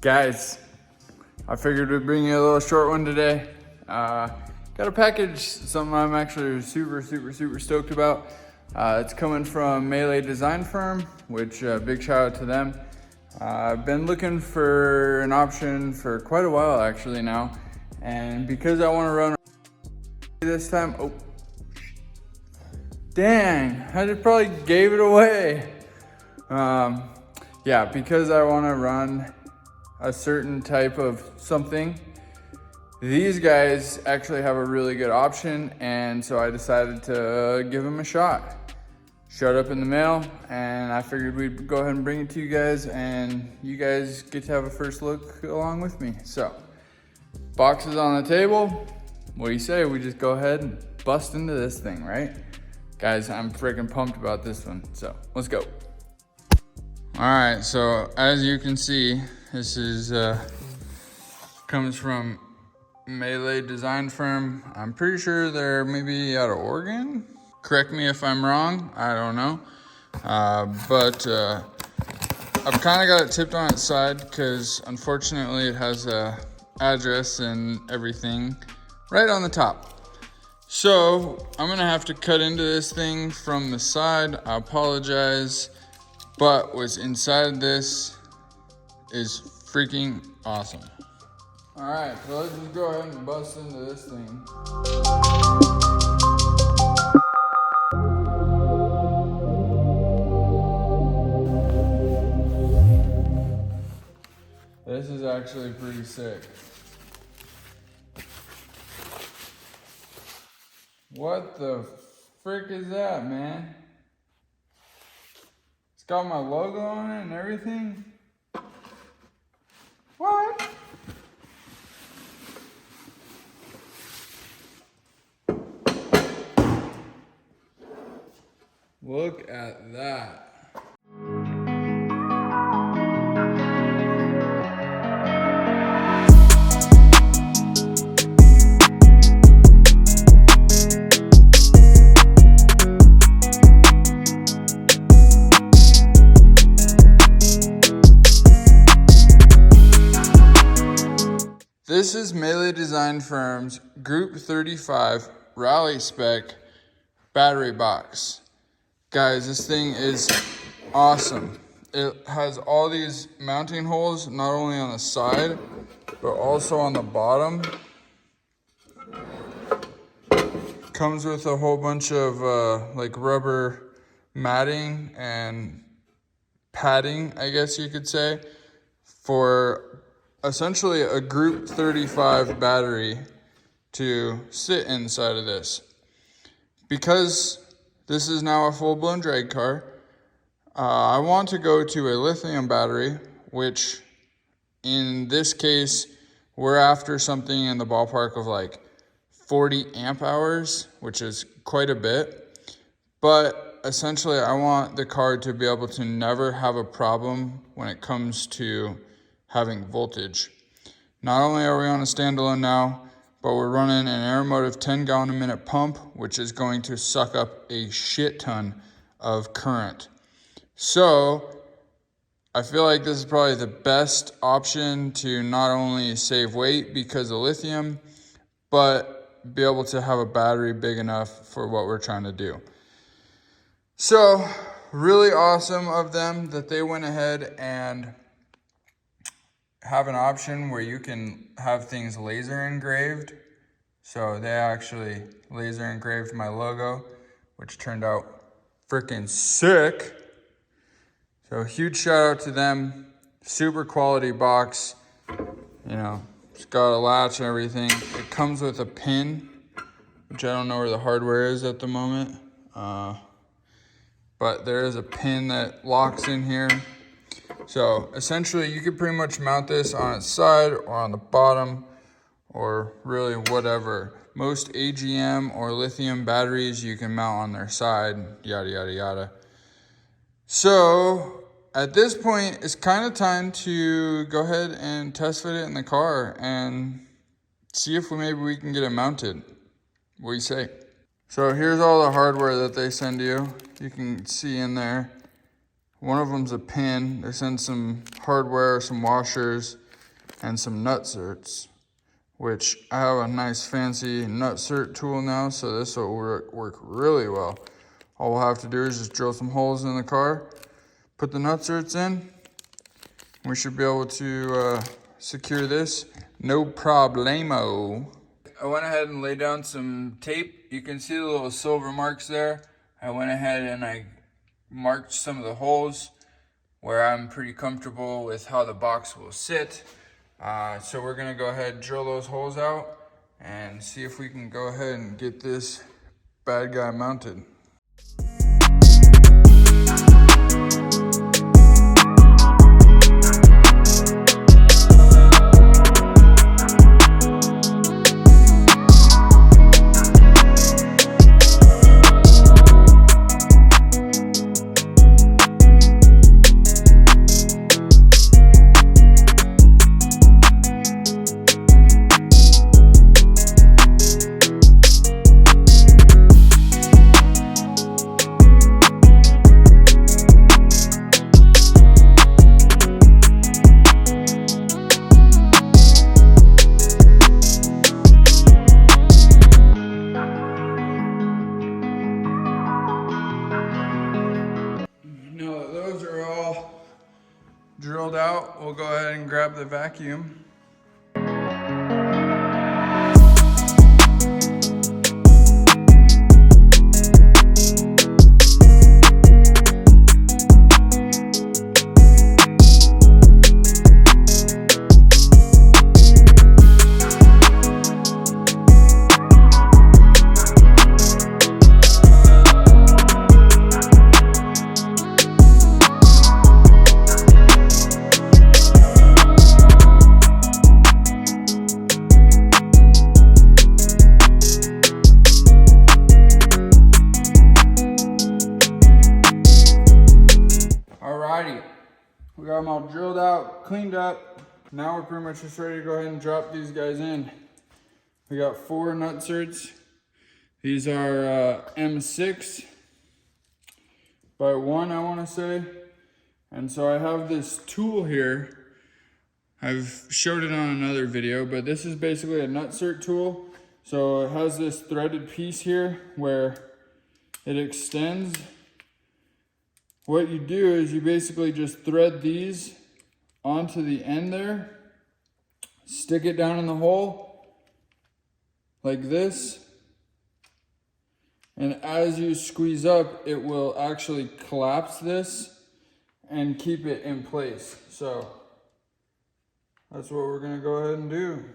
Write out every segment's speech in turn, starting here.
Guys, I figured we'd bring you a little short one today. Got a package, something I'm actually super stoked about. It's coming from MELE Design Firm, which big shout out to them. I've been looking for an option for quite a while actually now, and because I want to run this time, oh dang, I just probably gave it away. Yeah, because I want to run a certain type of something, these guys actually have a really good option, and so I decided to give them a shot. Showed up in the mail, and I figured we'd go ahead and bring it to you guys, and you guys get to have a first look along with me. So, box is on the table. What do you say? We just go ahead and bust into this thing, right? Guys, I'm freaking pumped about this one, so let's go. All right, so as you can see, this is comes from MELE Design Firm. I'm pretty sure they're maybe out of Oregon. Correct me if I'm wrong, I don't know. But I've kind of got it tipped on its side because unfortunately it has a address and everything right on the top. So I'm gonna have to cut into this thing from the side. I apologize, but what's inside this is freaking awesome. All right, so let's just go ahead and bust into this thing. This is actually pretty sick. What the frick is that, man? It's got my logo on it and everything. What? Look at that. This is MELE Design Firm's Group 35 Rally Spec battery box. Guys, this thing is awesome. It has all these mounting holes, not only on the side, but also on the bottom. Comes with a whole bunch of like rubber matting and padding, I guess you could say, for essentially a Group 35 battery to sit inside of this. Because this is now a full-blown drag car, I want to go to a lithium battery, which in this case, we're after something in the ballpark of like 40 amp hours, which is quite a bit. But essentially, I want the car to be able to never have a problem when it comes to having voltage. Not only are we on a standalone now, but we're running an Automotive 10 gallon a minute pump, which is going to suck up a shit ton of current. So I feel like this is probably the best option to not only save weight because of lithium, but be able to have a battery big enough for what we're trying to do. So really awesome of them that they went ahead and have an option where you can have things laser engraved. So they actually laser engraved my logo, which turned out freaking sick. So huge shout out to them. Super quality box. You know, it's got a latch and everything. It comes with a pin, which I don't know where the hardware is at the moment. But there is a pin that locks in here. So essentially you could pretty much mount this on its side or on the bottom or really whatever. Most AGM or lithium batteries you can mount on their side, yada, yada, yada. So at this point, it's kind of time to go ahead and test fit it in the car and see if maybe we can get it mounted. What do you say? So here's all the hardware that they send you. You can see in there. One of them's a pin. They send some hardware, some washers, and some nut certs, which I have a nice fancy nut cert tool now, so this will work really well. All we'll have to do is just drill some holes in the car, put the nut certs in. We should be able to secure this, no problemo. I went ahead and laid down some tape. You can see the little silver marks there. I went ahead and I marked some of the holes where I'm pretty comfortable with how the box will sit. So we're gonna go ahead and drill those holes out and see if we can go ahead and get this bad guy mounted. Drilled out, we'll go ahead and grab the vacuum. We got them all drilled out, cleaned up. Now we're pretty much just ready to go ahead and drop these guys in. We got 4 nut certs. These are M6 by 1, I want to say. And so I have this tool here. I've showed it on another video, but this is basically a nut cert tool. So it has this threaded piece here where it extends. What you do is you basically just thread these onto the end there, stick it down in the hole like this, and as you squeeze up, it will actually collapse this and keep it in place. So that's what we're gonna go ahead and do.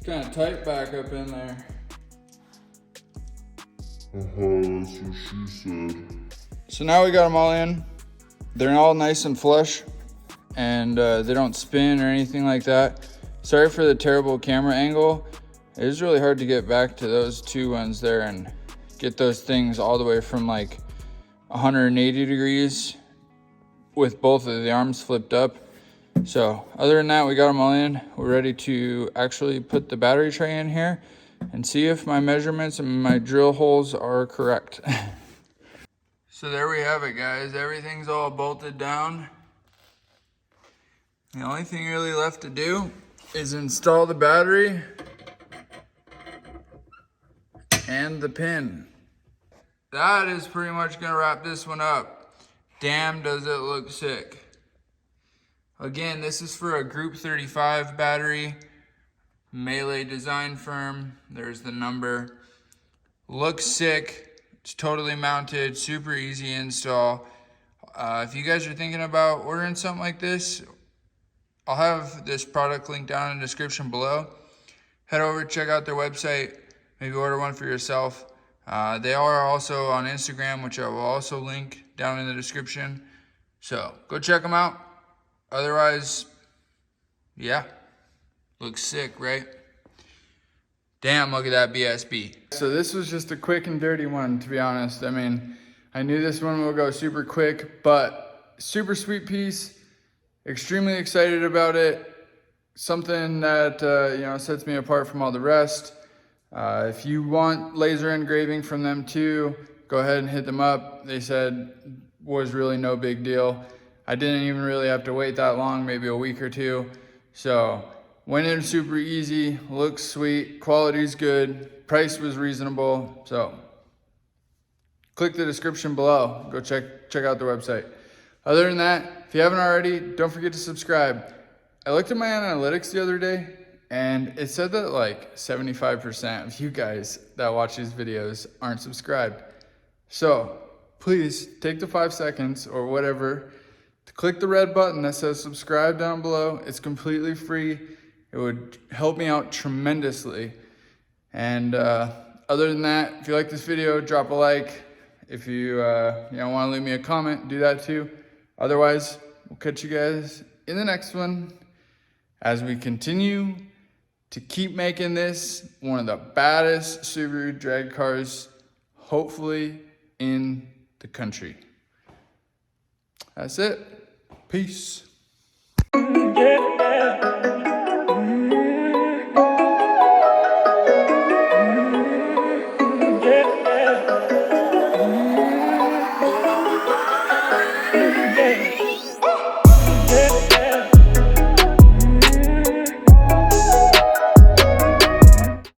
Kind of tight back up in there. That's what she said. So now we got them all in. They're all nice and flush, and they don't spin or anything like that. Sorry for the terrible camera angle. It is really hard to get back to those 2 ones there and get those things all the way from like 180 degrees with both of the arms flipped up. So other than that, we got them all in. We're ready to actually put the battery tray in here and see if my measurements and my drill holes are correct. So there we have it, guys. Everything's all bolted down. The only thing really left to do is install the battery and the pin. That is pretty much gonna wrap this one up. Damn, does it look sick. Again, this is for a Group 35 battery, MELE Design Firm. There's the number. Looks sick. It's totally mounted, super easy install. if you guys are thinking about ordering something like this, I'll have this product link down in the description below. Head over, check out their website, maybe order one for yourself. They are also on Instagram, which I will also link down in the description. So go check them out. Otherwise, yeah, looks sick, right? Damn, look at that BSB. So this was just a quick and dirty one, to be honest. I mean, I knew this one would go super quick, but super sweet piece. Extremely excited about it. Something that sets me apart from all the rest. If you want laser engraving from them too, go ahead and hit them up. They said was really no big deal. I didn't even really have to wait that long, maybe a week or two. So went in super easy, looks sweet, quality's good, price was reasonable. So click the description below, go check out the website. Other than that, if you haven't already, don't forget to subscribe. I looked at my analytics the other day and it said that like 75% of you guys that watch these videos aren't subscribed. So please take the 5 seconds or whatever to click the red button that says subscribe down below. It's completely free. It would help me out tremendously. And other than that, if you like this video, drop a like. If you want to leave me a comment, do that too. Otherwise, we'll catch you guys in the next one as we continue to keep making this one of the baddest Subaru drag cars, hopefully in the country. That's it. Peace. Yeah.